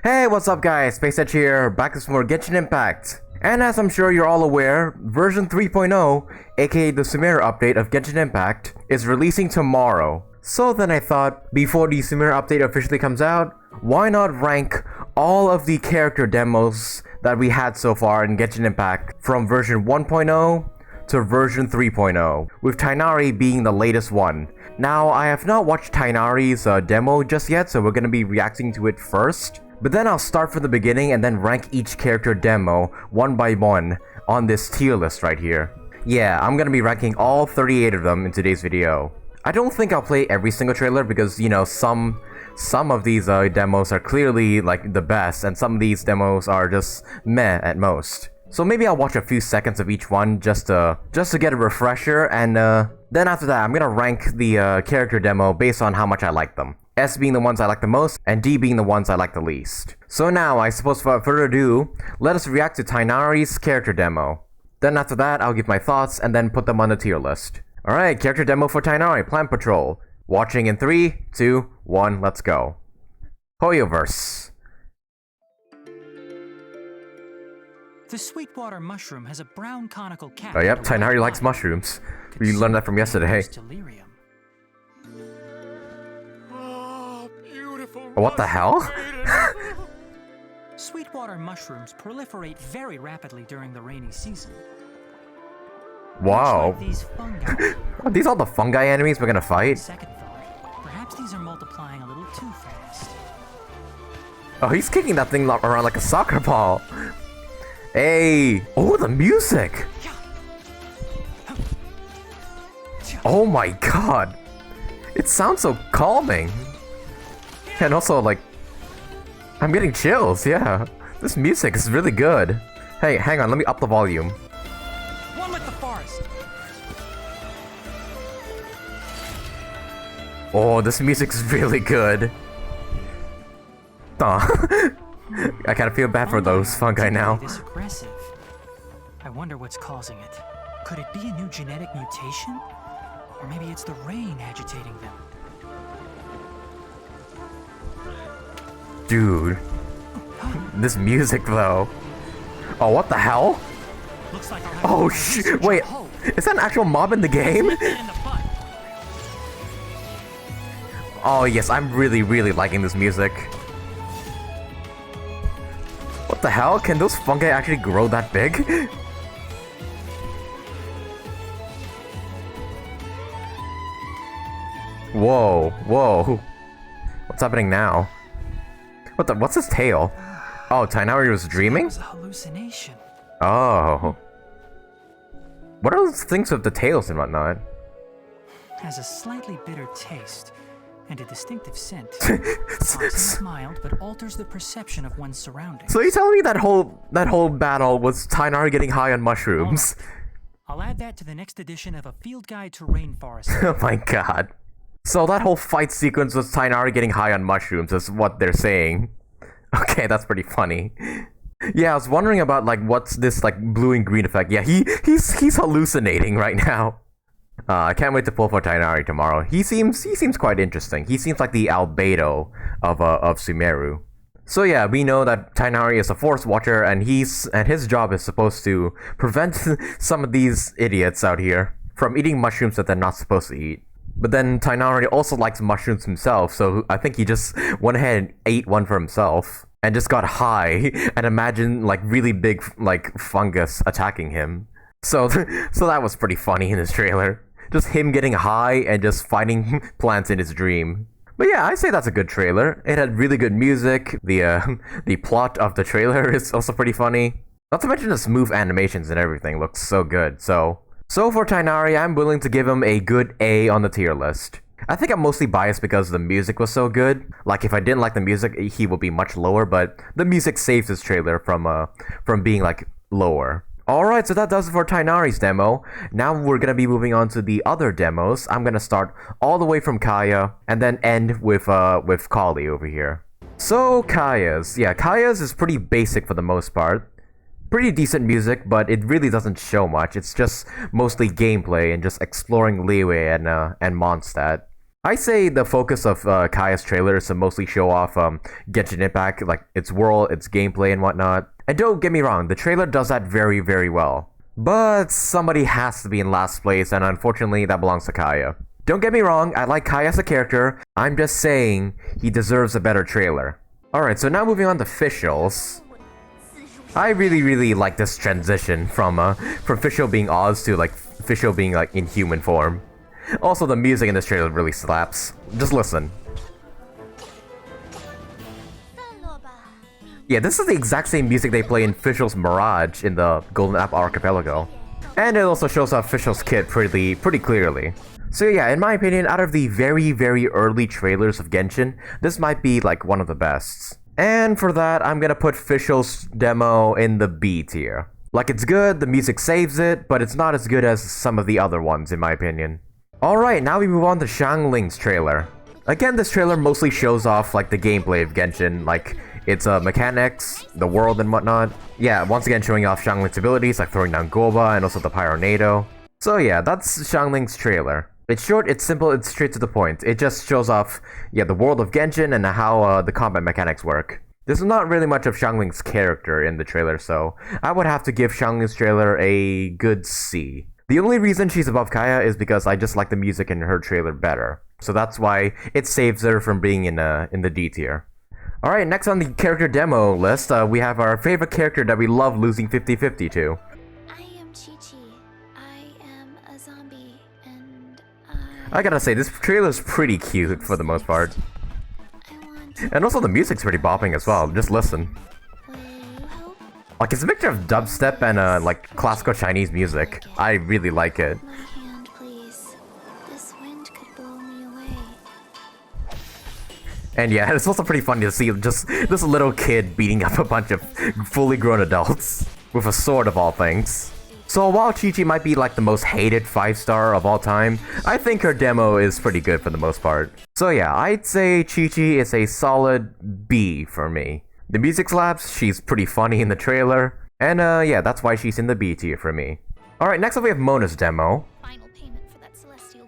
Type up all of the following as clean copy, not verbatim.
Hey, what's up guys? Space Edge here, back with some more Genshin Impact. And as I'm sure you're all aware, version 3.0, aka the Sumeru update of Genshin Impact, is releasing tomorrow. So then I thought, before the Sumeru update officially comes out, why not rank all of the character demos that we had so far in Genshin Impact from version 1.0 to version 3.0, with Tighnari being the latest one. Now, I have not watched Tighnari's demo just yet, so we're gonna be reacting to it first. But then I'll start from the beginning and then rank each character demo one by one on this tier list right here. Yeah, I'm gonna be ranking all 38 of them in today's video. I don't think I'll play every single trailer because, you know, some of these demos are clearly like the best and some of these demos are just meh at most. So maybe I'll watch a few seconds of each one just to get a refresher, and then after that I'm gonna rank the character demo based on how much I like them. S being the ones I like the most, and D being the ones I like the least. So now, I suppose without further ado, let us react to Tighnari's character demo. Then after that, I'll give my thoughts and then put them on the tier list. Alright, character demo for Tighnari, Plant Patrol. Watching in 3, 2, 1, let's go. Hoyoverse. The sweetwater mushroom has a brown conical cap. Oh yep, Tighnari likes mushrooms. We learned that from yesterday. What the hell? Sweetwater mushrooms proliferate very rapidly during the rainy season. Wow. Like these fungi. Are these all the fungi enemies we're gonna fight? Second thought, perhaps these are multiplying a little too fast. Oh, he's kicking that thing around like a soccer ball. Hey! Oh, the music! Oh my god! It sounds so calming. And also, like, I'm getting chills, yeah. This music is really good. Hey, hang on, let me up the volume. One with the forest. Oh, this music's really good. Aw. I kinda feel bad for those fungi now. This aggressive. I wonder what's causing it. Could it be a new genetic mutation? Or maybe it's the rain agitating them. Dude, this music though. Oh, what the hell? Looks like oh shit! Wait, is that an actual mob in the game? Oh yes, I'm really liking this music. What the hell? Can those fungi actually grow that big? Whoa, whoa. What's happening now? What's his tail? Oh, Tighnari was dreaming? It was a hallucination. Oh. What are those things with the tails and whatnot? Has a slightly bitter taste and a distinctive scent. It's mild, but alters the perception of one's surroundings. So you're telling me that whole battle was Tighnari getting high on mushrooms? I'll add that to the next edition of A Field Guide to Rainforest. Oh my god. So that whole fight sequence was Tighnari getting high on mushrooms is what they're saying. Okay, that's pretty funny. Yeah, I was wondering about like what's this like blue and green effect. Yeah, he's hallucinating right now. I can't wait to pull for Tighnari tomorrow. He seems quite interesting. He seems like the albedo of Sumeru. So yeah, we know that Tighnari is a forest watcher, and his job is supposed to prevent some of these idiots out here from eating mushrooms that they're not supposed to eat. But then Tighnari also likes mushrooms himself, so I think he just went ahead and ate one for himself and just got high and imagined like really big like fungus attacking him. So that was pretty funny in this trailer. Just him getting high and just fighting plants in his dream. But yeah, I say that's a good trailer. It had really good music. The plot of the trailer is also pretty funny. Not to mention the smooth animations and everything looks so good. So for Tighnari, I'm willing to give him a good A on the tier list. I think I'm mostly biased because the music was so good. Like, if I didn't like the music, he would be much lower, but the music saves this trailer from being, like, lower. Alright, so that does it for Tighnari's demo. Now we're gonna be moving on to the other demos. I'm gonna start all the way from Kaya, and then end with Collei over here. So, Kaya's. Yeah, Kaya's is pretty basic for the most part. Pretty decent music, but it really doesn't show much. It's just mostly gameplay and just exploring Liyue and Mondstadt. I say the focus of Kaya's trailer is to mostly show off Genshin Impact, like its world, its gameplay, and whatnot. And don't get me wrong, the trailer does that very, very well. But somebody has to be in last place, and unfortunately, that belongs to Kaya. Don't get me wrong, I like Kaya as a character. I'm just saying he deserves a better trailer. Alright, so now moving on to officials. I really, really like this transition from official being Oz to like official being like in human form. Also, the music in this trailer really slaps. Just listen. Yeah, this is the exact same music they play in Official's Mirage in the Golden Apple Archipelago. And it also shows off Official's kit pretty clearly. So yeah, in my opinion, out of the very, very early trailers of Genshin, this might be like one of the best. And for that, I'm gonna put Official's demo in the B tier. Like, it's good, the music saves it, but it's not as good as some of the other ones in my opinion. Alright, now we move on to Xiangling's trailer. Again, this trailer mostly shows off like the gameplay of Genshin, like its mechanics, the world and whatnot. Yeah, once again showing off Xiangling's abilities like throwing down Goba and also the Pyronado. So yeah, that's Xiangling's trailer. It's short, it's simple, it's straight to the point. It just shows off, yeah, the world of Genshin and how the combat mechanics work. There's not really much of Xiangling's character in the trailer, so I would have to give Xiangling's trailer a good C. The only reason she's above Kaya is because I just like the music in her trailer better. So that's why it saves her from being in the D tier. Alright, next on the character demo list, we have our favorite character that we love losing 50-50 to. I am Chi-Chi. I am a zombie, and I gotta say, this trailer is pretty cute for the most part. I want... And also the music's pretty bopping as well, just listen. Will you help? Like, it's a mixture of dubstep and like classical Chinese music. I really like it. My hand, please. This wind could blow me away. And yeah, it's also pretty funny to see just this little kid beating up a bunch of fully grown adults with a sword of all things. So while Chi-Chi might be like the most hated 5-star of all time, I think her demo is pretty good for the most part. So yeah, I'd say Chi-Chi is a solid B for me. The music slaps, she's pretty funny in the trailer, and yeah, that's why she's in the B tier for me. Alright, next up we have Mona's demo. Final payment for that celestial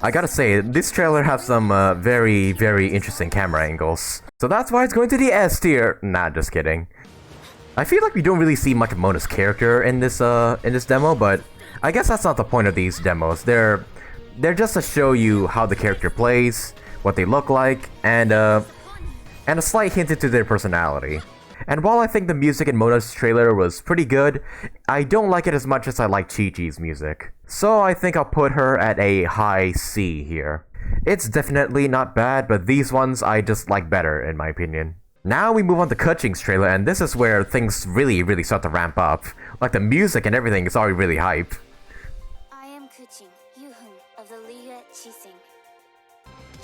I gotta say, this trailer has some very, very interesting camera angles. So that's why it's going to the S tier. Nah, just kidding. I feel like we don't really see much of Mona's character in this demo, but I guess that's not the point of these demos. They're just to show you how the character plays, what they look like, and a slight hint into their personality. And while I think the music in Mona's trailer was pretty good, I don't like it as much as I like Chi-Chi's music. So I think I'll put her at a high C here. It's definitely not bad, but these ones I just like better in my opinion. Now we move on to Keqing's trailer, and this is where things really, really start to ramp up. Like, the music and everything is already really hype. I am Keqing, Yuhun of the Liga Chising.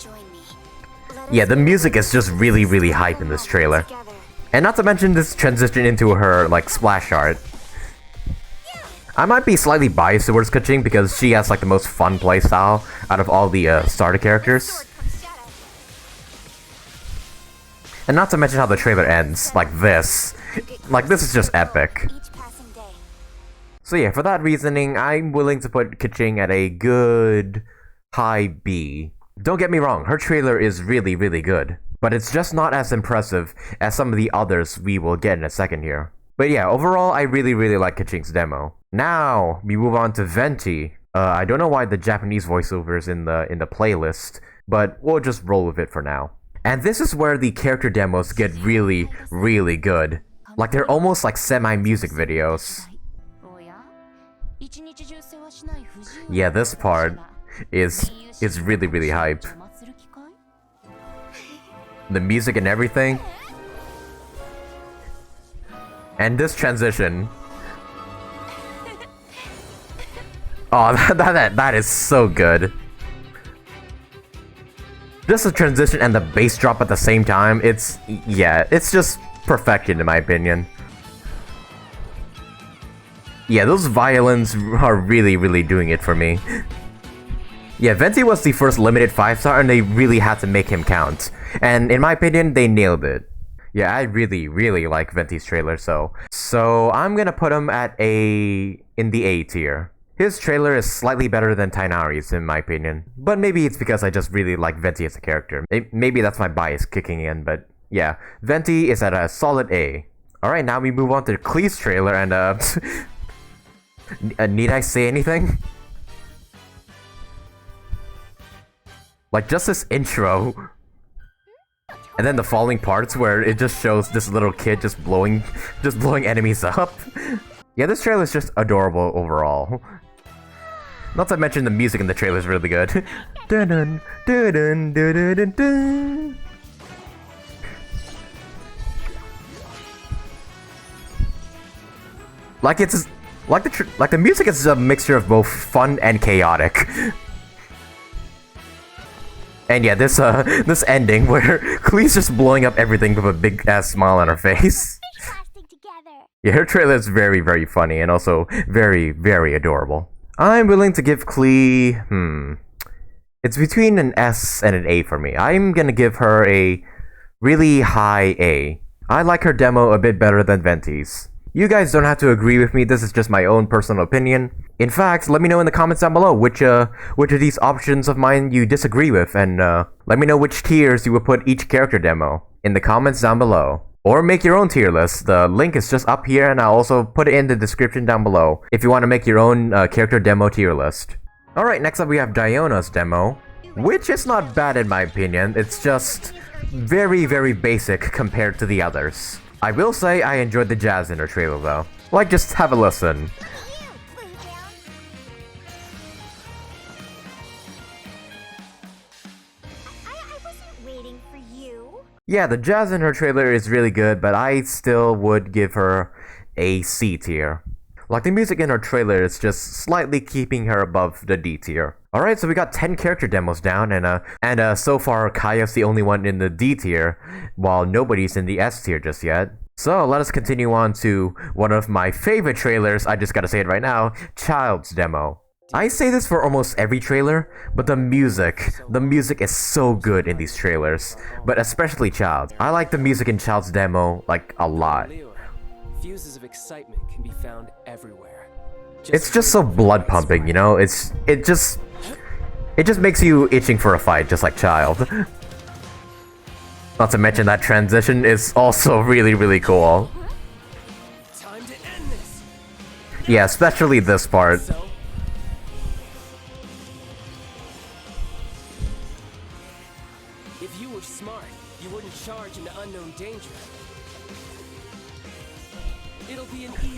Join me. Yeah, the music is just really, really hype in this trailer. And not to mention this transition into her, like, splash art. I might be slightly biased towards Keqing because she has, like, the most fun playstyle out of all the starter characters. And not to mention how the trailer ends, like this. Like, this is just epic. So yeah, for that reasoning, I'm willing to put Keqing at a good high B. Don't get me wrong, her trailer is really, really good. But it's just not as impressive as some of the others we will get in a second here. But yeah, overall, I really, really like Keqing's demo. Now, we move on to Venti. I don't know why the Japanese voiceover is in the playlist, but we'll just roll with it for now. And this is where the character demos get really, really good. Like, they're almost like semi-music videos. Yeah, this part is really, really hype. The music and everything. And this transition. Oh, that is so good. Just the transition and the bass drop at the same time, it's just perfection in my opinion. Yeah, those violins are really, really doing it for me. Yeah, Venti was the first limited 5-star and they really had to make him count. And in my opinion, they nailed it. Yeah, I really, really like Venti's trailer, so I'm gonna put him at in the A tier. His trailer is slightly better than Tighnari's in my opinion. But maybe it's because I just really like Venti as a character. Maybe that's my bias kicking in, but yeah. Venti is at a solid A. Alright, now we move on to Klei's trailer and need I say anything? Like just this intro. And then the following parts where it just shows this little kid just blowing enemies up. Yeah, this trailer is just adorable overall. Not to mention the music in the trailer is really good. Dun dun dun dun dun dun dun. Like the music is a mixture of both fun and chaotic. And yeah, this ending where Klei's just blowing up everything with a big ass smile on her face. Yeah, her trailer is very, very funny and also very, very adorable. I'm willing to give Klei, it's between an S and an A for me. I'm gonna give her a really high A. I like her demo a bit better than Venti's. You guys don't have to agree with me, this is just my own personal opinion. In fact, let me know in the comments down below which of these options of mine you disagree with, and let me know which tiers you would put each character demo in the comments down below. Or make your own tier list. The link is just up here and I'll also put it in the description down below if you want to make your own character demo tier list. Alright, next up we have Diona's demo, which is not bad in my opinion, it's just very, very basic compared to the others. I will say I enjoyed the jazz in her trailer though. Like, just have a listen. Yeah, the jazz in her trailer is really good, but I still would give her a C tier. Like, the music in her trailer is just slightly keeping her above the D tier. Alright, so we got 10 character demos down, and so far Kaya's the only one in the D tier, while nobody's in the S tier just yet. So let us continue on to one of my favorite trailers, I just gotta say it right now, Child's demo. I say this for almost every trailer, but the music is so good in these trailers, but especially Child. I like the music in Child's demo, like, a lot. Fuses of excitement can be found everywhere. It's just so blood pumping, you know? It just makes you itching for a fight, just like Child. Not to mention that transition is also really, really cool. Time to end this. Yeah, especially this part. If you were smart, you wouldn't charge into unknown danger. It'll be an easy.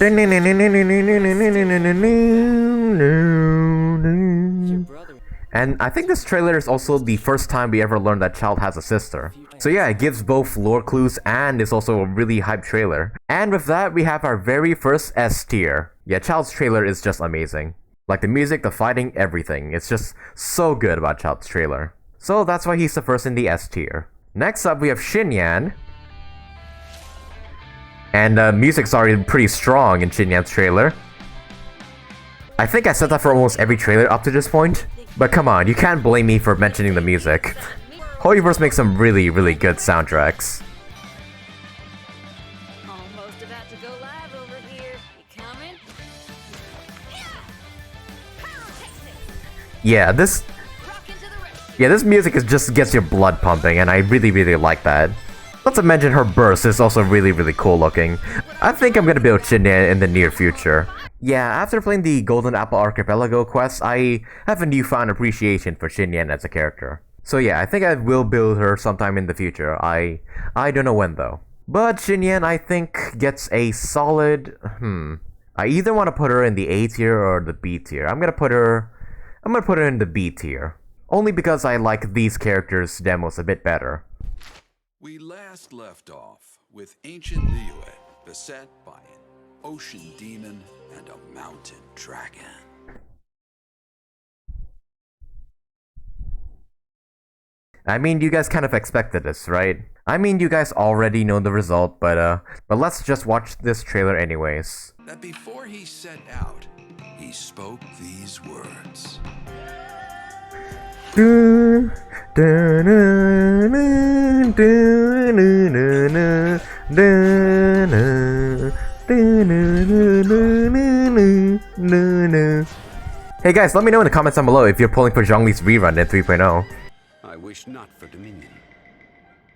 And I think this trailer is also the first time we ever learned that Child has a sister. So yeah, it gives both lore clues and is also a really hyped trailer. And with that, we have our very first S tier. Yeah, Child's trailer is just amazing. Like the music, the fighting, everything. It's just so good about Child's trailer. So that's why he's the first in the S tier. Next up, we have Xinyan. And music's already pretty strong in Xinyan's trailer. I think I said that for almost every trailer up to this point. But come on, you can't blame me for mentioning the music. Hoyoverse makes some really, really good soundtracks. Almost about to go live over here. You coming? Yeah, this music just gets your blood pumping, and I really, really like that. Not to mention her burst is also really, really cool looking. I think I'm gonna build Xinyan in the near future. Yeah, after playing the Golden Apple Archipelago quest, I have a newfound appreciation for Xinyan as a character. So yeah, I think I will build her sometime in the future. I don't know when though. But Xinyan, I think, gets a solid... I either want to put her in the A tier or the B tier. I'm gonna put her in the B tier. Only because I like these characters' demos a bit better. We last left off with ancient Liyue beset by an ocean demon and a mountain dragon. I mean, you guys kind of expected this, right? I mean, you guys already know the result, but let's just watch this trailer anyways. That before he set out, he spoke these words. Hey guys, let me know in the comments down below if you're pulling for Zhongli's rerun in 3.0. I wish not for dominion,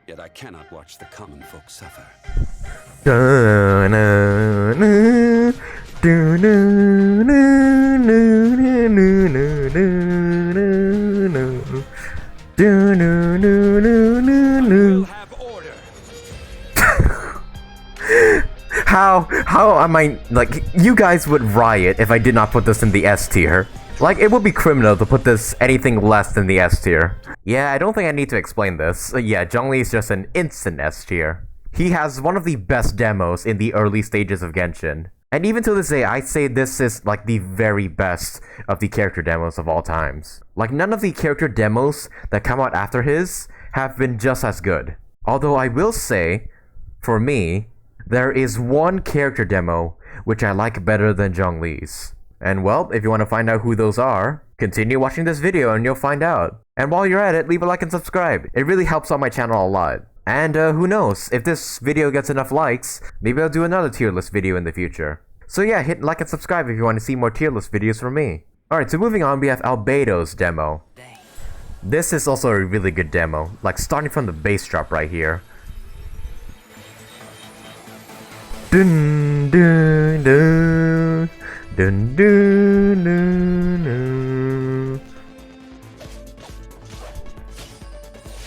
yet I cannot watch the common folk suffer. We'll have order. How am I, like, you guys would riot if I did not put this in the S tier. Like, it would be criminal to put this anything less than the S tier. Yeah, I don't think I need to explain this. Yeah, Zhongli is just an instant S tier. He has one of the best demos in the early stages of Genshin. And even to this day, I'd say this is like the very best of the character demos of all times. Like, none of the character demos that come out after his have been just as good. Although I will say, for me, there is one character demo which I like better than Zhongli's. And well, if you want to find out who those are, continue watching this video and you'll find out. And while you're at it, leave a like and subscribe. It really helps out my channel a lot. And who knows, if this video gets enough likes, maybe I'll do another tier list video in the future. So yeah, hit like and subscribe if you want to see more tier list videos from me. Alright, so moving on, we have Albedo's demo. This is also a really good demo, like starting from the bass drop right here. Dun dun dun dun dun dun dun.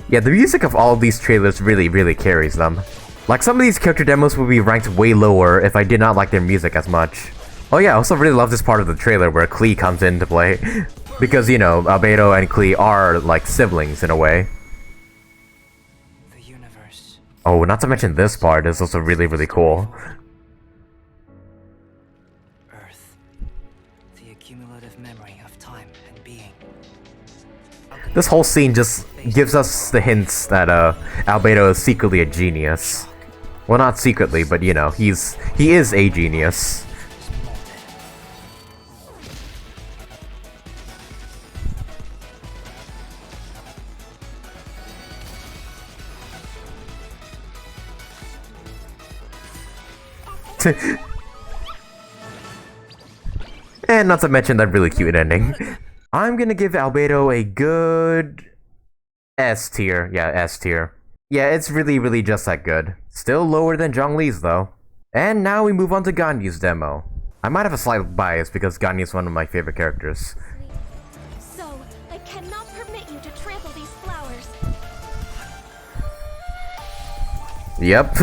Yeah, the music of all of these trailers really carries them. Like, some of these character demos would be ranked way lower if I did not like their music as much. Oh yeah, I also really love this part of the trailer where Klee comes into play. Because, you know, Albedo and Klee are like siblings in a way. The universe. Oh, not to mention this part is also really cool. Earth. The accumulative memory of time and being. This whole scene just gives us the hints that Albedo is secretly a genius. Well, not secretly, but you know, he is a genius. And not to mention that really cute ending. I'm gonna give Albedo a good S tier. Yeah, S tier. Yeah, it's really just that good. Still lower than Zhongli's though. And now we move on to Ganyu's demo. I might have a slight bias because Ganyu is one of my favorite characters. So, I cannot permit you to trample these flowers. Yep.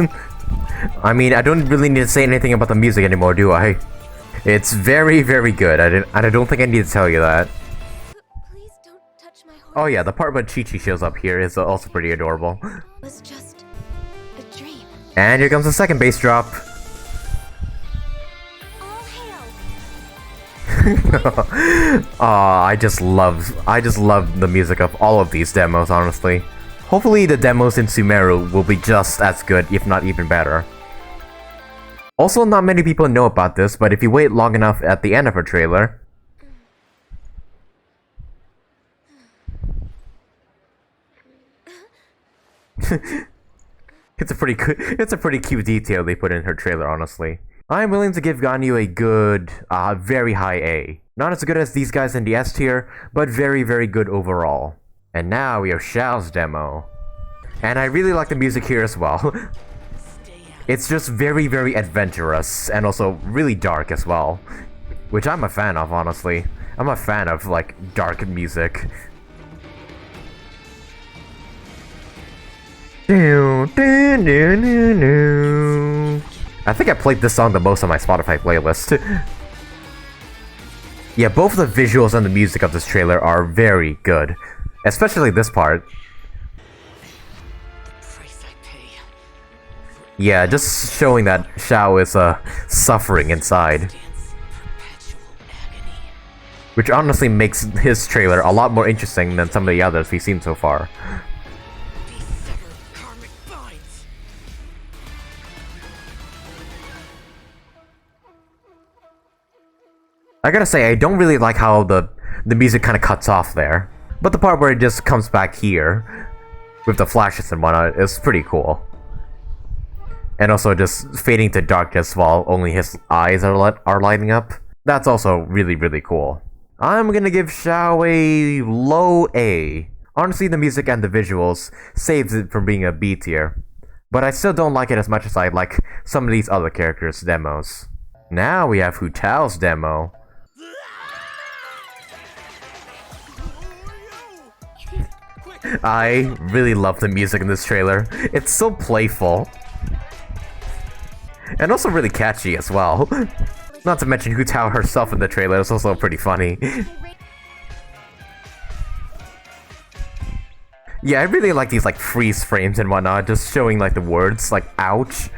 I mean, I don't really need to say anything about the music anymore, do I? It's very good. I don't think I need to tell you that. Please don't touch my horse. Oh yeah, the part when Chi-Chi shows up here is also pretty adorable. It was just a dream. And here comes the second bass drop. All hail. Aw, I just love the music of all of these demos, honestly. Hopefully the demos in Sumeru will be just as good, if not even better. Also, not many people know about this, but if you wait long enough at the end of her trailer... It's a pretty cute detail they put in her trailer, honestly. I'm willing to give Ganyu a good, very high A. Not as good as these guys in the S tier, but very good overall. And now we have Xiao's demo. And I really like the music here as well. It's just very adventurous, and also really dark as well. Which I'm a fan of, honestly. I'm a fan of, like, dark music. I think I played this song the most on my Spotify playlist. Yeah, both the visuals and the music of this trailer are very good. Especially this part. Yeah, just showing that Xiao is suffering inside. Which honestly makes his trailer a lot more interesting than some of the others we've seen so far. I gotta say, I don't really like how the music kind of cuts off there. But the part where it just comes back here, with the flashes and whatnot, is pretty cool. And also just fading to darkness while only his eyes are lighting up. That's also really cool. I'm gonna give Xiao a low A. Honestly, the music and the visuals saves it from being a B tier. But I still don't like it as much as I like some of these other characters' demos. Now we have Hu Tao's demo. I really love the music in this trailer. It's so playful. And also really catchy as well. Not to mention Hu Tao herself in the trailer is also pretty funny. Yeah, I really like these like freeze frames and whatnot, just showing like the words, like ouch.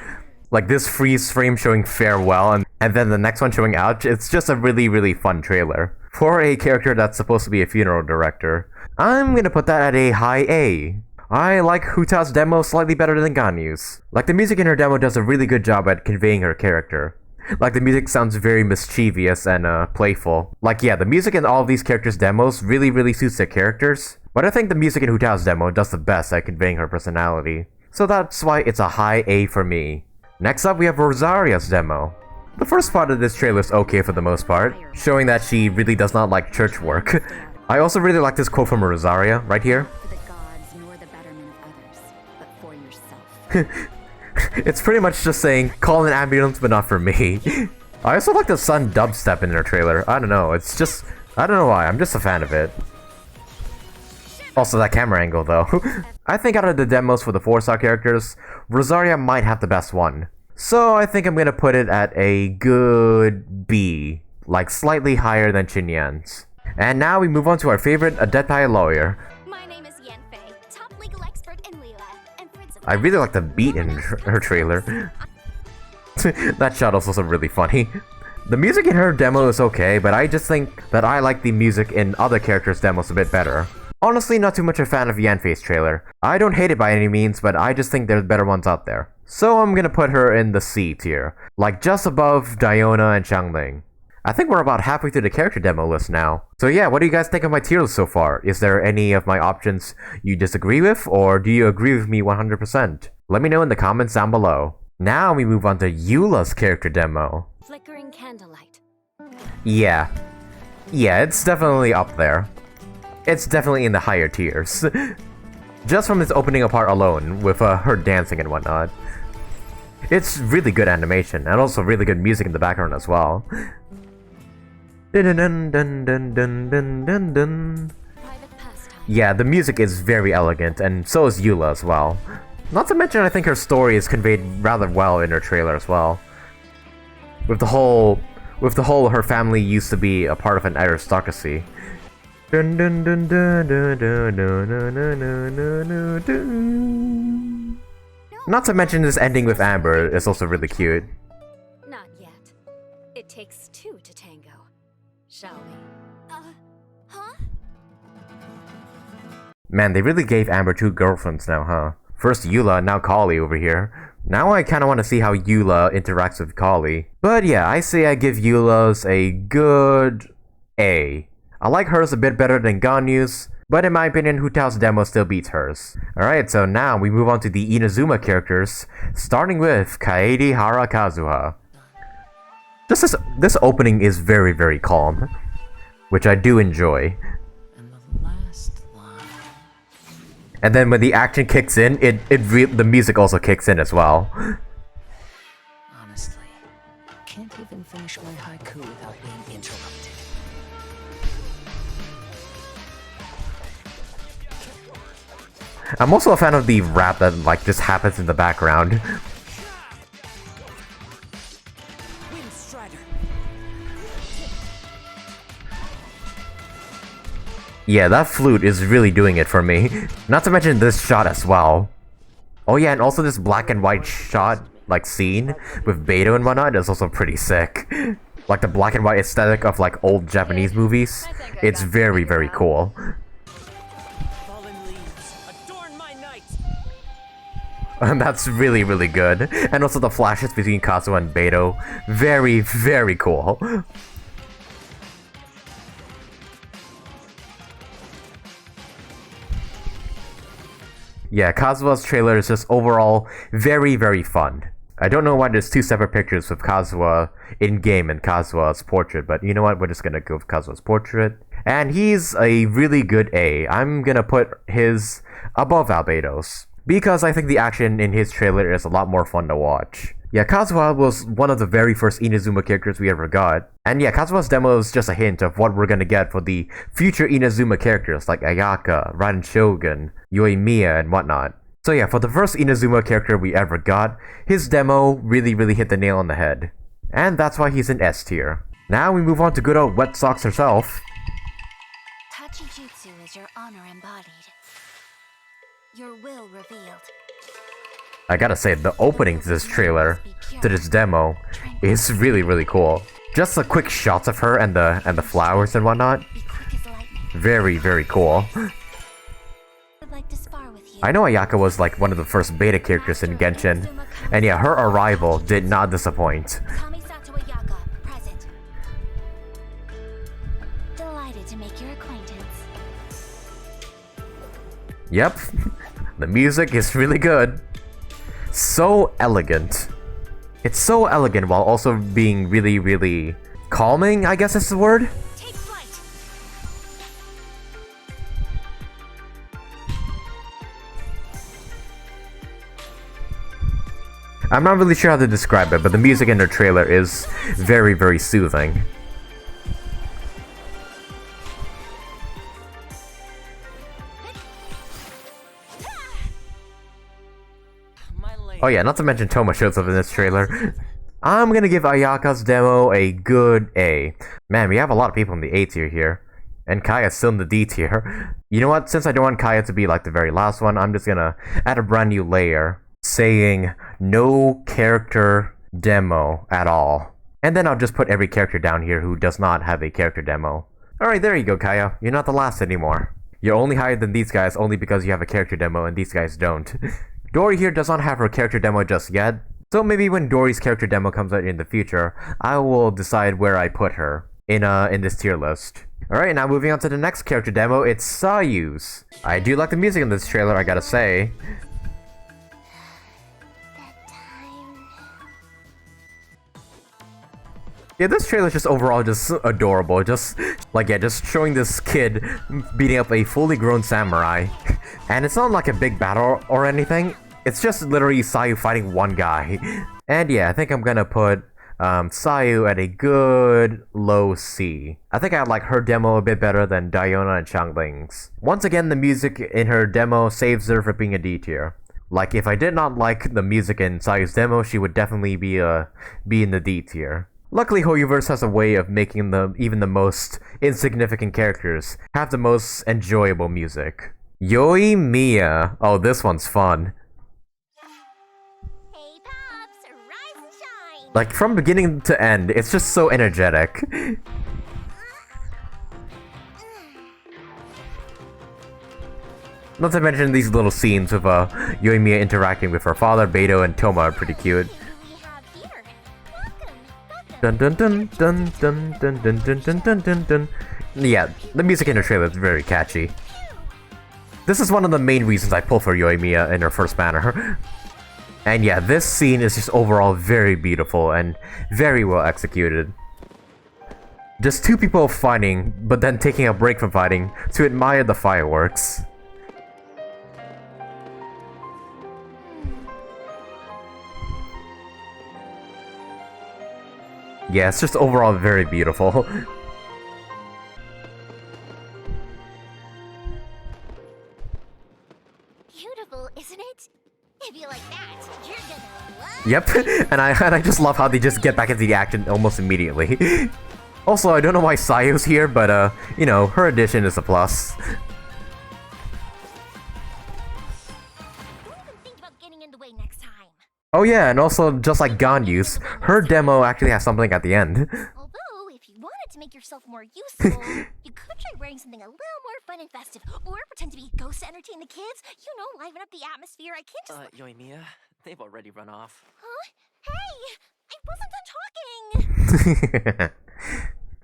Like this freeze frame showing farewell and then the next one showing ouch. It's just a really, really fun trailer. For a character that's supposed to be a funeral director, I'm gonna put that at a high A. I like Hu Tao's demo slightly better than Ganyu's. Like the music in her demo does a really good job at conveying her character. Like the music sounds very mischievous and playful. Like yeah, the music in all of these characters' demos really suits their characters. But I think the music in Hu Tao's demo does the best at conveying her personality. So that's why it's a high A for me. Next up we have Rosaria's demo. The first part of this trailer is okay for the most part, showing that she really does not like church work. I also really like this quote from Rosaria, right here. For the gods nor the betterment of others, but for yourself. It's pretty much just saying, call an ambulance but not for me. I also like the sun dubstep in their trailer. I don't know, it's just... I don't know why, I'm just a fan of it. Also that camera angle though. I think out of the demos for the 4-star characters, Rosaria might have the best one. So I think I'm gonna put it at a good B. Like slightly higher than Xinyan's. And now we move on to our favorite, a Dehya lawyer. My name is Yanfei, top legal expert in Lila, and principal. I really like the beat in her trailer. That shot was also really funny. The music in her demo is okay, but I just think that I like the music in other characters' demos a bit better. Honestly, not too much a fan of Yanfei's trailer. I don't hate it by any means, but I just think there's better ones out there. So I'm gonna put her in the C tier, like just above Diona and Xiangling. I think we're about halfway through the character demo list now. So yeah, what do you guys think of my tier list so far? Is there any of my options you disagree with, or do you agree with me 100%? Let me know in the comments down below. Now we move on to Eula's character demo. Flickering candlelight. Yeah, it's definitely up there. It's definitely in the higher tiers. Just from its opening part alone, with her dancing and whatnot. It's really good animation, and also really good music in the background as well. Yeah, the music is very elegant, and so is Eula as well. Not to mention, I think her story is conveyed rather well in her trailer as well. With the whole her family used to be a part of an aristocracy. Not to mention this ending with Amber is also really cute. Not yet. It takes two to tango. Shall we? Huh? Man, they really gave Amber 2 girlfriends now, huh? First Eula, now Collei over here. Now I kinda wanna see how Eula interacts with Collei. But yeah, I say I give Eula's a good A. I like hers a bit better than Ganyu's, but in my opinion, Hu Tao's demo still beats hers. Alright, so now we move on to the Inazuma characters, starting with Kaede Harakazuha. This opening is very calm, which I do enjoy. And the last line. And then when the action kicks in, the music also kicks in as well. Honestly, can't even finish my haiku without being interrupted. I'm also a fan of the rap that like just happens in the background. Yeah, that flute is really doing it for me. Not to mention this shot as well. Oh yeah, and also this black and white shot, like scene, with Beto and whatnot is also pretty sick. Like the black and white aesthetic of like old Japanese movies. It's very cool. And that's really good. And also the flashes between Kazuha and Beto. Very cool. Yeah, Kazuha's trailer is just overall very fun. I don't know why there's two separate pictures with Kazuha in-game and Kazuha's portrait, but you know what? We're just gonna go with Kazuha's portrait. And he's a really good A. I'm gonna put his above Albedo's, because I think the action in his trailer is a lot more fun to watch. Yeah, Kazuha was one of the very first Inazuma characters we ever got. And yeah, Kazuha's demo is just a hint of what we're gonna get for the future Inazuma characters like Ayaka, Raiden Shogun, Yoimiya, and whatnot. So yeah, for the first Inazuma character we ever got, his demo really hit the nail on the head. And that's why he's in S tier. Now we move on to good old Wet Socks herself. Tachijutsu is your honor embodied. Your will revealed. I gotta say, the opening to this trailer, to this demo, is really cool. Just the quick shots of her and the flowers and whatnot. Very cool. I know Ayaka was like one of the first beta characters in Genshin, and yeah, her arrival did not disappoint. Delighted to make your acquaintance. Yep, the music is really good. So elegant. It's so elegant while also being really calming, I guess is the word. Take flight. I'm not really sure how to describe it, but the music in the trailer is very soothing. Oh yeah, not to mention Toma shows up in this trailer. I'm gonna give Ayaka's demo a good A. Man, we have a lot of people in the A tier here. And Kaya's still in the D tier. You know what, since I don't want Kaya to be like the very last one, I'm just gonna add a brand new layer saying no character demo at all. And then I'll just put every character down here who does not have a character demo. Alright, there you go, Kaya. You're not the last anymore. You're only higher than these guys only because you have a character demo and these guys don't. Dori here does not have her character demo just yet, so maybe when Dori's character demo comes out in the future, I will decide where I put her in this tier list. Alright, now moving on to the next character demo, it's Sayu's. I do like the music in this trailer, I gotta say. Yeah, this trailer is just overall just adorable. Just showing this kid beating up a fully grown samurai. And it's not like a big battle or anything. It's just literally Sayu fighting one guy. And yeah, I think I'm gonna put Sayu at a good low C. I think I like her demo a bit better than Diona and Changling's. Once again, the music in her demo saves her from being a D tier. Like, if I did not like the music in Sayu's demo, she would definitely be in the D tier. Luckily, Hoyoverse has a way of making even the most insignificant characters have the most enjoyable music. Yoimiya. Oh, this one's fun. Hey, Pops, rise and shine. Like, from beginning to end, it's just so energetic. Not to mention these little scenes with Yoimiya interacting with her father, Beidou, and Toma are pretty cute. Dun dun dun dun dun dun dun dun dun dun dun dun. Yeah, the music in the trailer is very catchy. This is one of the main reasons I pull for Yoimiya in her first banner. And yeah, this scene is just overall very beautiful and very well executed. Just two people fighting, but then taking a break from fighting to admire the fireworks. Yeah, it's just overall very beautiful. Beautiful, isn't it? If you like that, you're gonna love. Yep, and I just love how they just get back into the action almost immediately. Also, I don't know why Sayu's here, but you know, her addition is a plus. Don't even think about getting in the way next time. Oh yeah, and also, just like Ganyu's, her demo actually has something at the end. Although, if you wanted to make yourself more useful, you could try wearing something a little more fun and festive, or pretend to be a ghost to entertain the kids. You know, liven up the atmosphere. I can't just. Yoimiya, they've already run off. Huh? Hey! I wasn't done talking!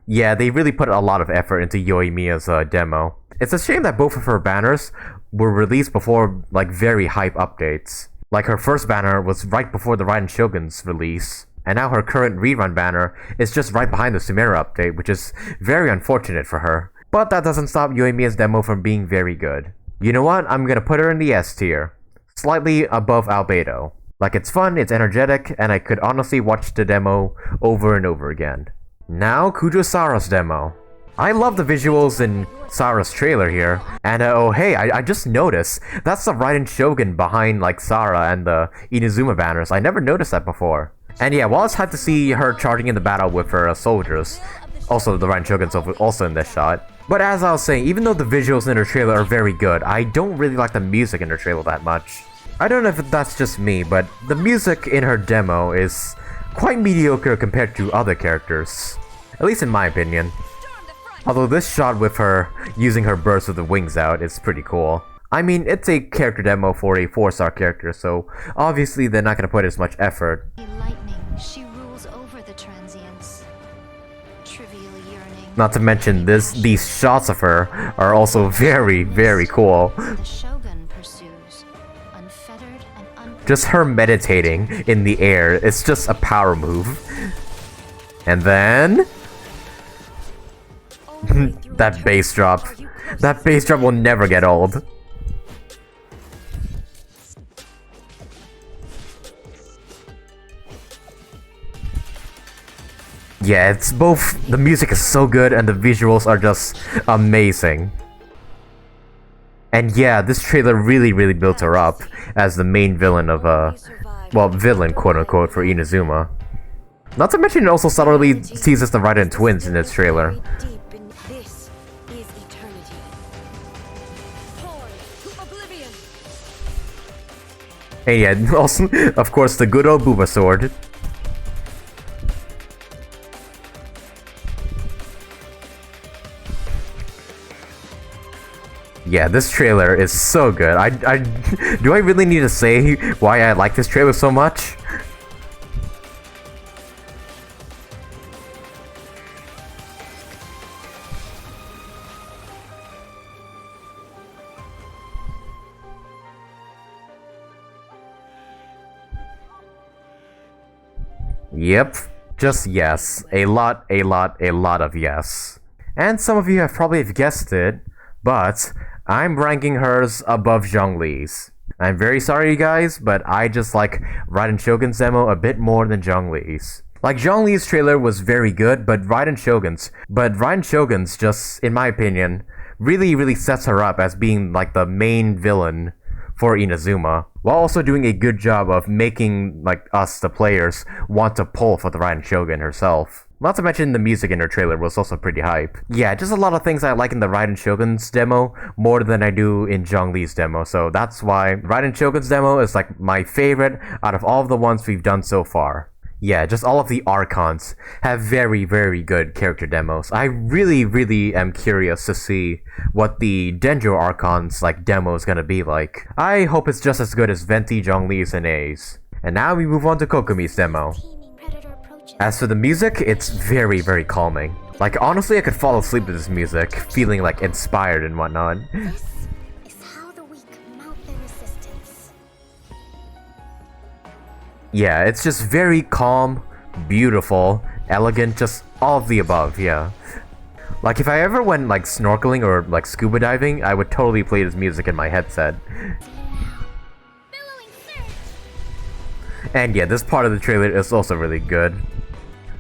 Yeah, they really put a lot of effort into Yoimiya's demo. It's a shame that both of her banners were released before, like, very hype updates. Like her first banner was right before the Raiden Shogun's release, and now her current rerun banner is just right behind the Sumeru update, which is very unfortunate for her. But that doesn't stop Yoimiya's demo from being very good. You know what? I'm gonna put her in the S tier. Slightly above Albedo. Like, it's fun, it's energetic, and I could honestly watch the demo over and over again. Now, Kujo Sara's demo. I love the visuals in Sara's trailer here. And oh hey, I just noticed, that's the Raiden Shogun behind like Sara and the Inazuma banners. I never noticed that before. And yeah, while it's hyped to see her charging in the battle with her soldiers, also the Raiden Shogun's also in this shot. But as I was saying, even though the visuals in her trailer are very good, I don't really like the music in her trailer that much. I don't know if that's just me, but the music in her demo is quite mediocre compared to other characters. At least in my opinion. Although this shot with her using her burst with the wings out is pretty cool. I mean, it's a character demo for a 4-star character, so obviously they're not gonna put as much effort. Lightning, she rules over the transients. Trivial yearning. Not to mention these shots of her are also very, very cool. The Shogun pursues, unfettered and Just her meditating in the air, it's just a power move. And then that bass drop. That bass drop will never get old. Yeah, it's both, the music is so good and the visuals are just amazing. And yeah, this trailer really built her up as the main villain of well, villain quote unquote for Inazuma. Not to mention it also subtly teases the Raiden twins in this trailer. This is eternity. To oblivion. And yeah, also, of course, the good old Booba sword. Yeah, this trailer is so good. Do I really need to say why I like this trailer so much? Yep, just yes. A lot of yes. And some of you have probably guessed it, but I'm ranking hers above Zhongli's. I'm very sorry, guys, but I just like Raiden Shogun's demo a bit more than Zhongli's. Like, Zhongli's trailer was very good, but Raiden Shogun's just, in my opinion, really sets her up as being like the main villain for Inazuma, while also doing a good job of making like us, the players, want to pull for the Raiden Shogun herself. Not to mention the music in her trailer was also pretty hype. Yeah, just a lot of things I like in the Raiden Shogun's demo more than I do in Zhongli's demo, so that's why Raiden Shogun's demo is like my favorite out of all of the ones we've done so far. Yeah, just all of the Archons have very good character demos. I really am curious to see what the Dendro Archon's like demo is gonna be like. I hope it's just as good as Venti, Zhongli's, and A's. And now we move on to Kokomi's demo. As for the music, it's very calming. Like, honestly, I could fall asleep to this music, feeling like inspired and whatnot. This is how the weak mount their resistance. Yeah, it's just very calm, beautiful, elegant, just all of the above, yeah. Like, if I ever went like snorkeling or like scuba diving, I would totally play this music in my headset. And yeah, this part of the trailer is also really good.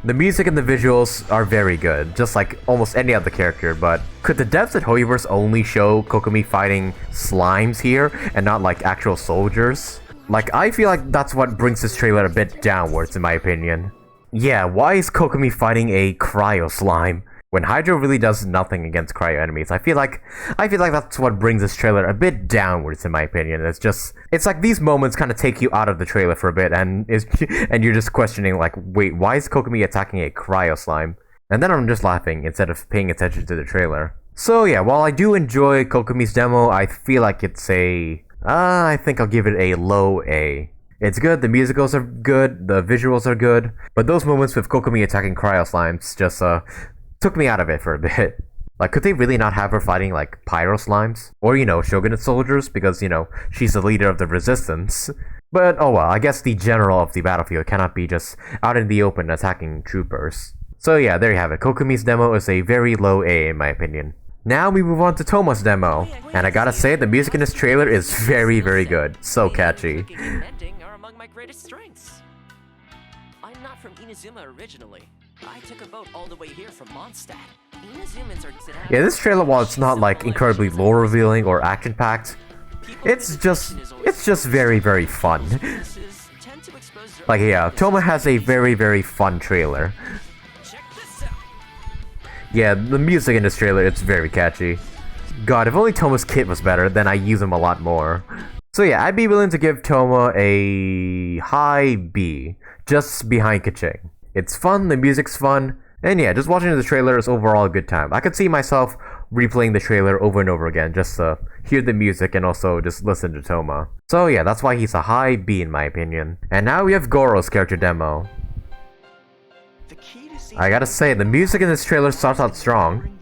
The music and the visuals are very good, just like almost any other character, but could the devs at Hoyoverse only show Kokomi fighting slimes here and not like actual soldiers? Like, I feel like that's what brings this trailer a bit downwards in my opinion. Yeah, why is Kokomi fighting a cryo slime when Hydro really does nothing against cryo enemies? I feel like that's what brings this trailer a bit downwards in my opinion. It's like these moments kind of take you out of the trailer for a bit and you're just questioning like, wait, why is Kokomi attacking a cryo slime? And then I'm just laughing instead of paying attention to the trailer. So yeah, while I do enjoy Kokomi's demo, I feel like it's I think I'll give it a low A. It's good, the musicals are good, the visuals are good, but those moments with Kokomi attacking cryo slimes just took me out of it for a bit. Like, could they really not have her fighting like pyro slimes? Or, you know, Shogunate soldiers, because, you know, she's the leader of the resistance. But oh well, I guess the general of the battlefield cannot be just out in the open attacking troopers. So yeah, there you have it. Kokomi's demo is a very low A in my opinion. Now we move on to Tomo's demo, and I gotta say the music in this trailer is very, very good. So catchy. Are among my greatest strengths. I'm not from Inazuma originally. I took a boat all the way here from Mondstadt. Inazumans are Yeah, this trailer, while it's not like incredibly lore revealing or action packed, it's just very, very fun. Like yeah, Tomo has a very, very fun trailer. Yeah, the music in this trailer, it's very catchy. God, if only Tomo's kit was better, then I use him a lot more. So yeah, I'd be willing to give Tomo a high B, just behind Kaching. It's fun, the music's fun, and yeah, just watching the trailer is overall a good time. I could see myself replaying the trailer over and over again just to hear the music and also just listen to Tomo. So yeah, that's why he's a high B in my opinion. And now we have Goro's character demo. I gotta say, the music in this trailer starts out strong.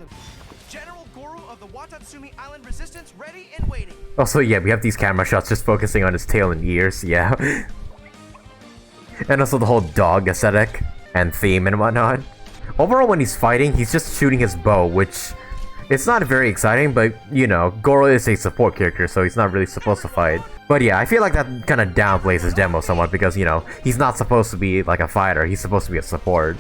General Goro of the Watatsumi Island Resistance ready and waiting. Also, yeah, we have these camera shots just focusing on his tail and ears, yeah. And also the whole dog aesthetic and theme and whatnot. Overall, when he's fighting, he's just shooting his bow, which it's not very exciting, but you know, Goro is a support character, so he's not really supposed to fight. But yeah, I feel like that kind of downplays his demo somewhat because, you know, he's not supposed to be like a fighter, he's supposed to be a support.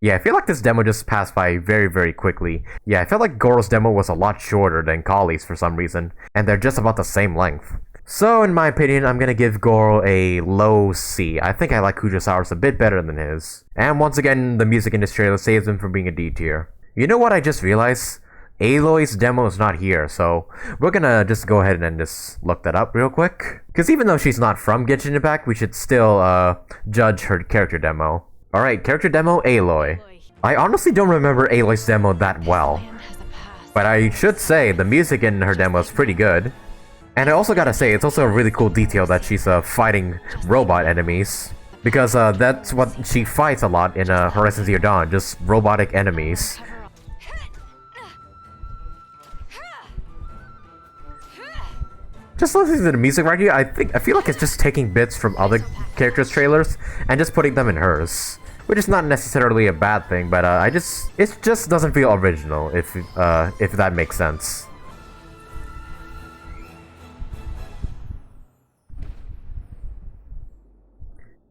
Yeah, I feel like this demo just passed by very, very quickly. Yeah, I felt like Goro's demo was a lot shorter than Collei's for some reason, and they're just about the same length. So, in my opinion, I'm gonna give Goro a low C. I think I like Kujosaurus a bit better than his. And once again, the music in this trailer saves him from being a D tier. You know what I just realized? Aloy's demo is not here, so we're gonna just go ahead and just look that up real quick. Because even though she's not from Genshin Impact, we should still judge her character demo. Alright, character demo, Aloy. I honestly don't remember Aloy's demo that well. But I should say, the music in her demo is pretty good. And I also gotta say, it's also a really cool detail that she's fighting robot enemies. Because that's what she fights a lot in Horizon Zero Dawn, just robotic enemies. Just listening to the music right here, I feel like it's just taking bits from other characters' trailers and just putting them in hers. Which is not necessarily a bad thing, but it just doesn't feel original, if that makes sense.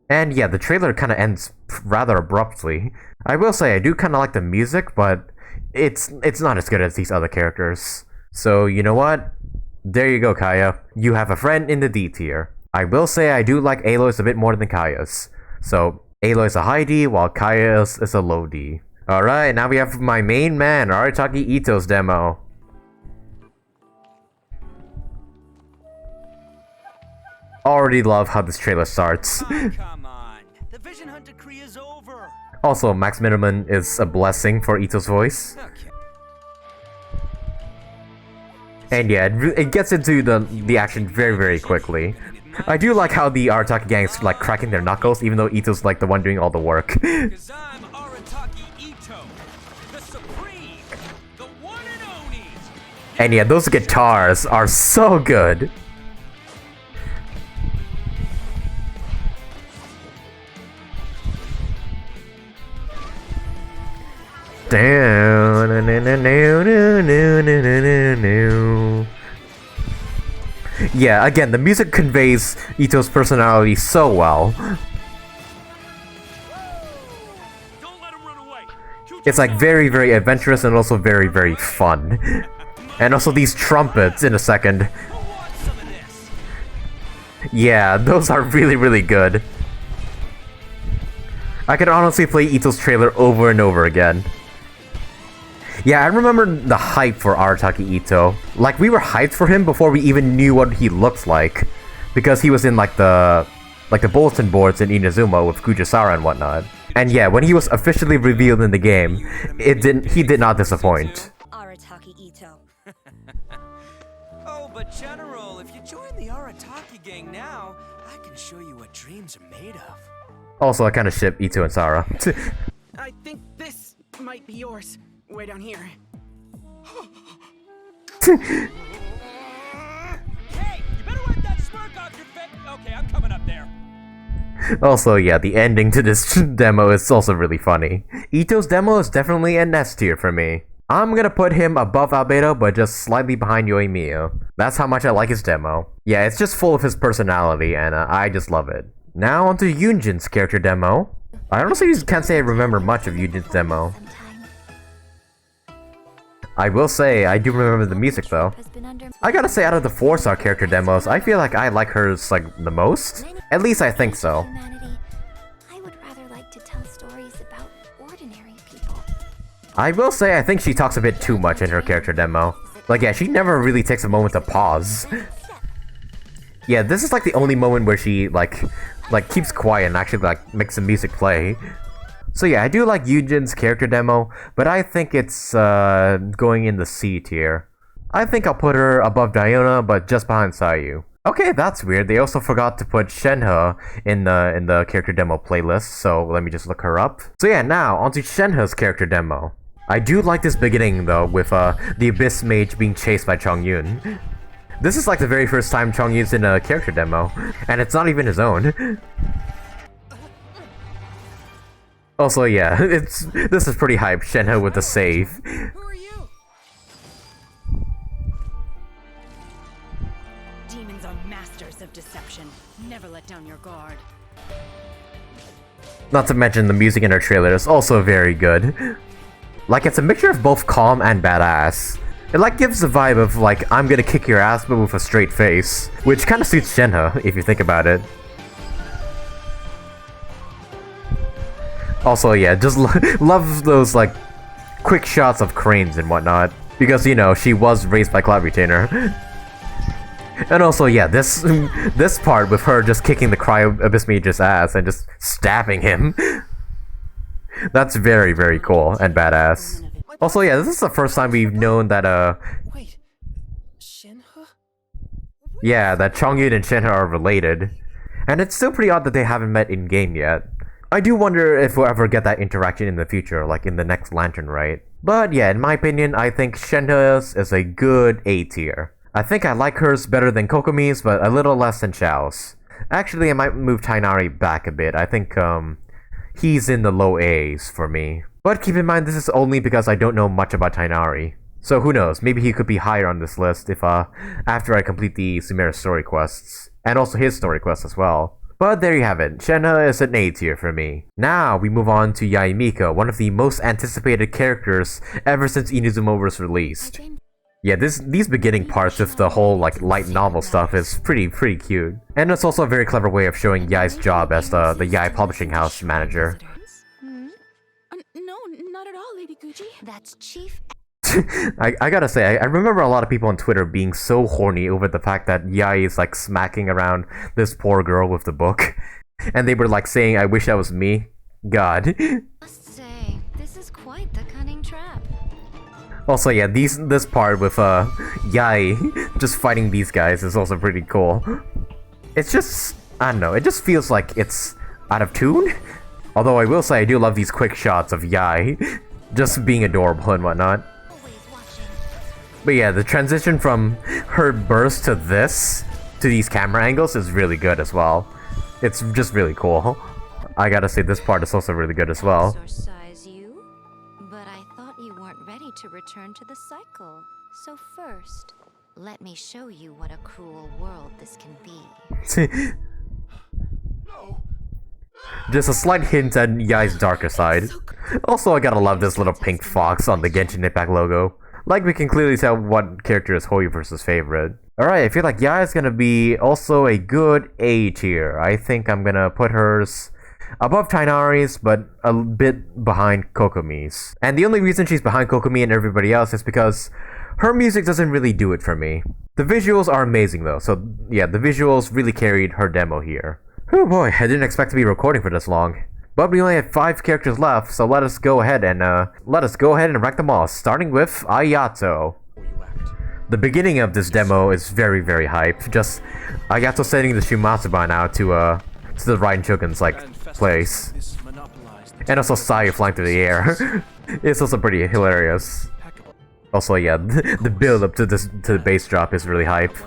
And yeah, the trailer kind of ends rather abruptly. I will say I do kind of like the music, but it's not as good as these other characters. So you know what? There you go, Kaya. You have a friend in the D tier. I will say I do like Aloy's a bit more than Kaya's. So Aloy's a high D, while Kaya's is a low D. Alright, now we have my main man, Arataki Ito's demo. Already love how this trailer starts. Come on. The Vision Hunt decree is over. Also, Max Minimum is a blessing for Ito's voice. Okay. And yeah, it gets into the action very, very quickly. I do like how the Arataki gang's like cracking their knuckles, even though Ito's like the one doing all the work. Cause I'm Arataki Ito, the supreme, the one and only. And yeah, those guitars are so good. Yeah, again, the music conveys Ito's personality so well. Don't let him run away. It's like very, very adventurous and also very, very fun. And also these trumpets in a second. Who wants some of this? Yeah, those are really, really good. I could honestly play Ito's trailer over and over again. Yeah, I remember the hype for Arataki Ito. Like, we were hyped for him before we even knew what he looks like. Because he was in, like the bulletin boards in Inazuma with Kujosaurus and whatnot. And yeah, when he was officially revealed in the game, he did not disappoint. Arataki Ito. Oh, but General, if you join the Arataki gang now, I can show you what dreams are made of. Also, I kind of ship Ito and Sarah. I think this might be yours. Way down here. Hey, you better wipe that smirk off your face. Okay, I'm coming up there. Also, yeah, the ending to this demo is also really funny. Ito's demo is definitely an S tier for me. I'm gonna put him above Albedo, but just slightly behind Yoimiya. That's how much I like his demo. Yeah, it's just full of his personality, and I just love it. Now onto Yunjin's character demo. I honestly can't say I remember much of Yunjin's demo. I will say, I do remember the music though. I gotta say, out of the 4-star character demos, I feel like I like hers like the most. At least I think so. I would rather like to tell stories about ordinary people. I will say, I think she talks a bit too much in her character demo. Like, yeah, she never really takes a moment to pause. Yeah, this is like the only moment where she like keeps quiet and actually like makes the music play. So yeah, I do like Yunjin's character demo, but I think it's going in the C tier. I think I'll put her above Diona, but just behind Sayu. Okay, that's weird. They also forgot to put Shenhe in the character demo playlist, so let me just look her up. So yeah, now onto Shenhe's character demo. I do like this beginning though, with the Abyss Mage being chased by Chongyun. This is like the very first time Chongyun's in a character demo, and it's not even his own. Also, yeah, this is pretty hype. Shenhe with the save. Who are you? Demons are masters of deception. Never let down your guard. Not to mention the music in her trailer is also very good. Like, it's a mixture of both calm and badass. It like gives the vibe of like, I'm gonna kick your ass but with a straight face, which kind of suits Shenhe if you think about it. Also, yeah, just love those like quick shots of cranes and whatnot, because you know she was raised by Cloud Retainer. And also, yeah, this part with her just kicking the Cryo Abyss Mage's ass and just stabbing him. That's very, very cool and badass. Also, yeah, this is the first time we've known that Wait, Shenhe? yeah, that Chongyun and Shenhe are related. And it's still pretty odd that they haven't met in game yet. I do wonder if we'll ever get that interaction in the future, like in the next Lantern Rite. But yeah, in my opinion, I think Shenhe's is a good A tier. I think I like hers better than Kokomi's, but a little less than Xiao's. Actually, I might move Tighnari back a bit. I think he's in the low A's for me. But keep in mind, this is only because I don't know much about Tighnari. So who knows, maybe he could be higher on this list if after I complete the Sumeru story quests. And also his story quests as well. But there you have it, Shenhe is an A tier for me. Now we move on to Yae Miko, one of the most anticipated characters ever since Inazuma was released. Yeah, these beginning parts of the whole like light novel stuff is pretty cute. And it's also a very clever way of showing Yae's job as the Yae publishing house manager. No, not at all, Lady Gucci. That's Chief. I gotta say, I remember a lot of people on Twitter being so horny over the fact that Yae is like smacking around this poor girl with the book. And they were like saying, I wish that was me. God. Must say, this is quite the cunning trap. Also, yeah, this part with Yae just fighting these guys is also pretty cool. It's just, I don't know, it just feels like it's out of tune. Although I will say I do love these quick shots of Yae just being adorable and whatnot. But yeah, the transition from her burst to these camera angles is really good as well. It's just really cool. I gotta say, this part is also really good as well. Exorcise you, but I thought you weren't ready to return to the cycle. So first, let me show you what a cruel world this can be. Just a slight hint at Yae's darker side. Also, I gotta love this little pink fox on the Genshin Impact logo. Like, we can clearly tell what character is Hoyoverse's favorite. Alright, I feel like Yae is gonna be also a good A tier. I think I'm gonna put hers above Tighnari's, but a bit behind Kokomi's. And the only reason she's behind Kokomi and everybody else is because her music doesn't really do it for me. The visuals are amazing though, so yeah, the visuals really carried her demo here. Oh boy, I didn't expect to be recording for this long. But we only have 5 characters left, so let us go ahead and rank them all, starting with Ayato. The beginning of this demo is very hype. Just Ayato setting the Shumatsuba now to the Raiden Shogun's like place. And also Sayu flying through the air. It's also pretty hilarious. Also, yeah, the build up to the bass drop is really hype.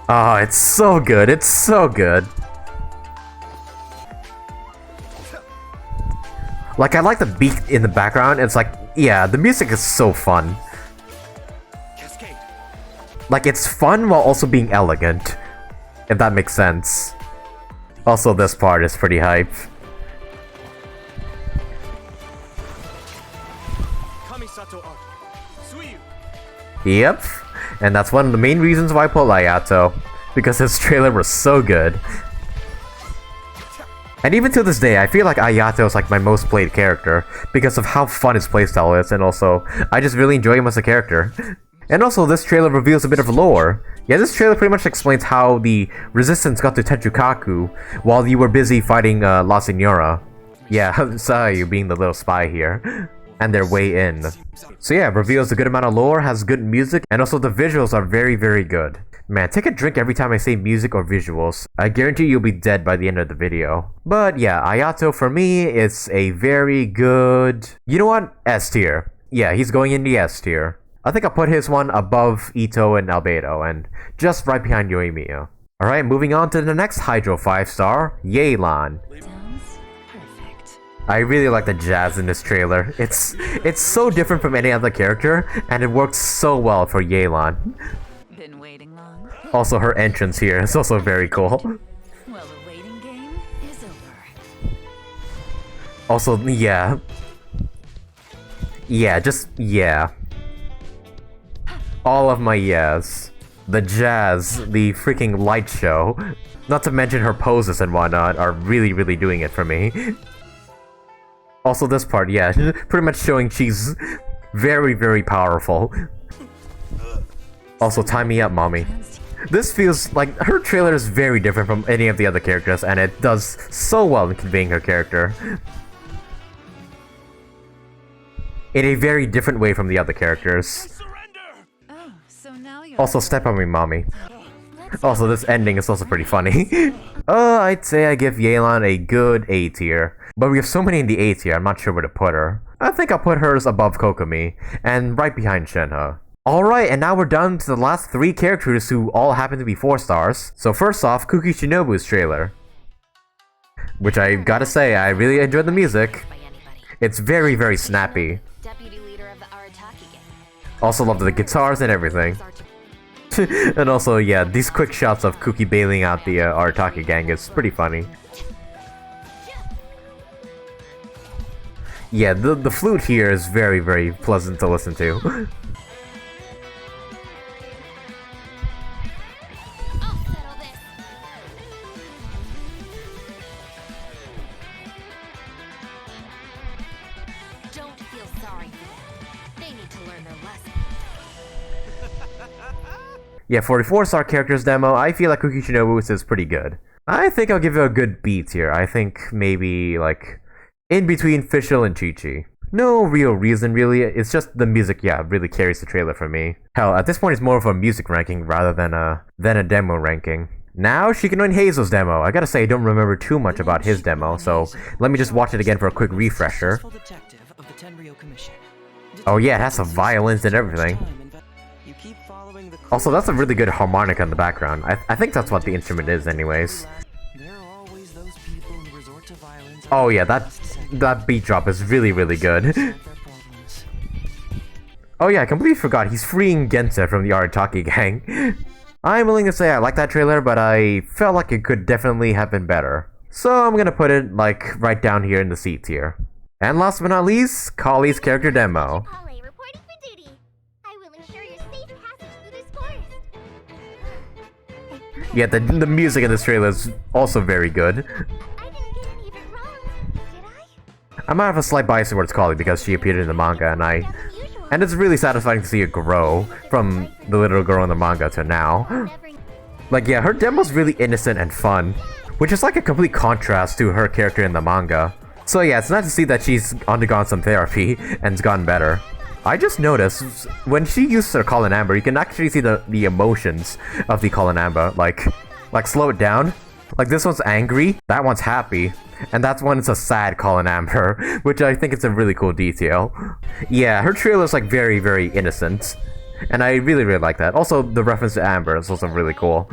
Oh, it's so good. It's so good. Like, I like the beat in the background. It's like, yeah, the music is so fun. Cascade. Like, it's fun while also being elegant, if that makes sense. Also, this part is pretty hype. Kamisato Art. Suyu. Yep, and that's one of the main reasons why I put Ayato, because his trailer was so good. And even to this day, I feel like Ayato is like my most played character because of how fun his playstyle is, and also, I just really enjoy him as a character. And also, this trailer reveals a bit of lore. Yeah, this trailer pretty much explains how the Resistance got to Tenchukaku while you were busy fighting La Signora. Yeah, Sayu being the little spy here. And their way in. So yeah, reveals a good amount of lore, has good music, and also the visuals are very, very good. Man, take a drink every time I say music or visuals. I guarantee you'll be dead by the end of the video. But yeah, Ayato for me is a very good... You know what? S tier. Yeah, he's going in the S tier. I think I'll put his one above Ito and Albedo, and just right behind Yoimiya. Alright, moving on to the next Hydro 5-star, Yelan. Sounds perfect. I really like the jazz in this trailer. It's so different from any other character, and it works so well for Yelan. Been waiting long? Also, her entrance here is also very cool. Well, the waiting game is over. Also, yeah. Yeah, just, yeah. All of my yes. The jazz, the freaking light show, not to mention her poses and whatnot, are really, really doing it for me. Also this part, yeah, pretty much showing she's very, very powerful. Also, tie me up, mommy. This feels like her trailer is very different from any of the other characters, and it does so well in conveying her character. In a very different way from the other characters. Oh, so now you're Also, step on me, mommy. Also, this ending is also pretty funny. I'd say I give Yelan a good A tier. But we have so many in the A tier, I'm not sure where to put her. I think I'll put hers above Kokomi, and right behind Shenhe. Alright, and now we're down to the last 3 characters who all happen to be 4 stars. So first off, Kuki Shinobu's trailer. Which I gotta say, I really enjoyed the music. It's very, very snappy. Deputy leader of the Arataki gang. Also love the guitars and everything. And also, yeah, these quick shots of Kuki bailing out the Arataki gang is pretty funny. Yeah, the flute here is very, very pleasant to listen to. I'll settle this. Don't feel sorry for them. They need to learn their lesson. Yeah, for the 4-star characters demo, I feel like Kuki Shinobu's is pretty good. I think I'll give it a good B tier. I think maybe, like, in between Fischl and Chi-Chi. No real reason, really. It's just the music, yeah, really carries the trailer for me. Hell, at this point, it's more of a music ranking rather than a demo ranking. Now, Shikino and Hazel's demo. I gotta say, I don't remember too much about his demo, so let me just watch it again for a quick refresher. Oh yeah, it has some violins and everything. Also, that's a really good harmonica in the background. I think that's what the instrument is anyways. Oh yeah, that beat drop is really, really good. Oh yeah, I completely forgot, he's freeing Gensa from the Arataki gang. I'm willing to say I like that trailer, but I felt like it could definitely have been better. So I'm gonna put it, like, right down here in the C tier. And last but not least, Collei's character demo. Collei reporting for duty. I will ensure your safe passage through this forest. Yeah, the music in this trailer is also very good. I didn't do any of it wrong, did I? I might have a slight bias towards Collei because she appeared in the manga, and it's really satisfying to see it grow from the little girl in the manga to now. Like, yeah, her demo's really innocent and fun, which is like a complete contrast to her character in the manga. So yeah, it's nice to see that she's undergone some therapy and's gotten better. I just noticed, when she uses her Colin Amber, you can actually see the emotions of the Colin Amber, like slow it down. Like, this one's angry, that one's happy, and that's when it's a sad Colin Amber, which I think is a really cool detail. Yeah, her trailer's like very, very innocent. And I really like that. Also, the reference to Amber is also really cool.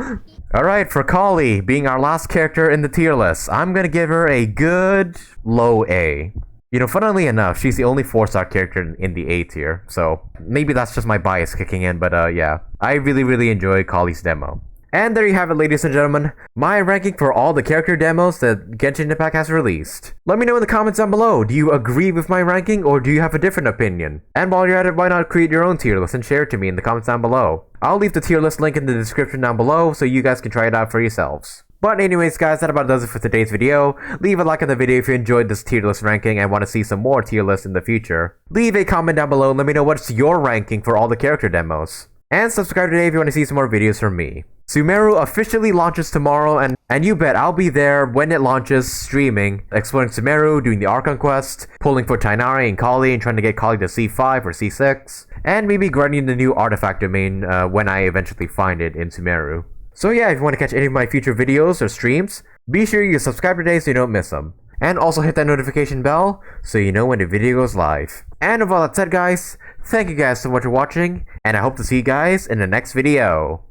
Alright, for Collei, being our last character in the tier list, I'm gonna give her a good low A. You know, funnily enough, she's the only 4-star character in the A tier, so maybe that's just my bias kicking in, but yeah. I really enjoy Collei's demo. And there you have it, ladies and gentlemen, my ranking for all the character demos that Genshin Impact has released. Let me know in the comments down below, do you agree with my ranking or do you have a different opinion? And while you're at it, why not create your own tier list and share it to me in the comments down below. I'll leave the tier list link in the description down below so you guys can try it out for yourselves. But anyways guys, that about does it for today's video. Leave a like on the video if you enjoyed this tier list ranking and want to see some more tier lists in the future. Leave a comment down below and let me know what's your ranking for all the character demos. And subscribe today if you want to see some more videos from me. Sumeru officially launches tomorrow, and you bet I'll be there when it launches, streaming, exploring Sumeru, doing the Archon quest, pulling for Tighnari and Collei and trying to get Collei to C5 or C6, and maybe grinding the new artifact domain when I eventually find it in Sumeru. So yeah, if you want to catch any of my future videos or streams, be sure you subscribe today so you don't miss them. And also hit that notification bell so you know when the video goes live. And with all that said guys, thank you guys so much for watching, and I hope to see you guys in the next video.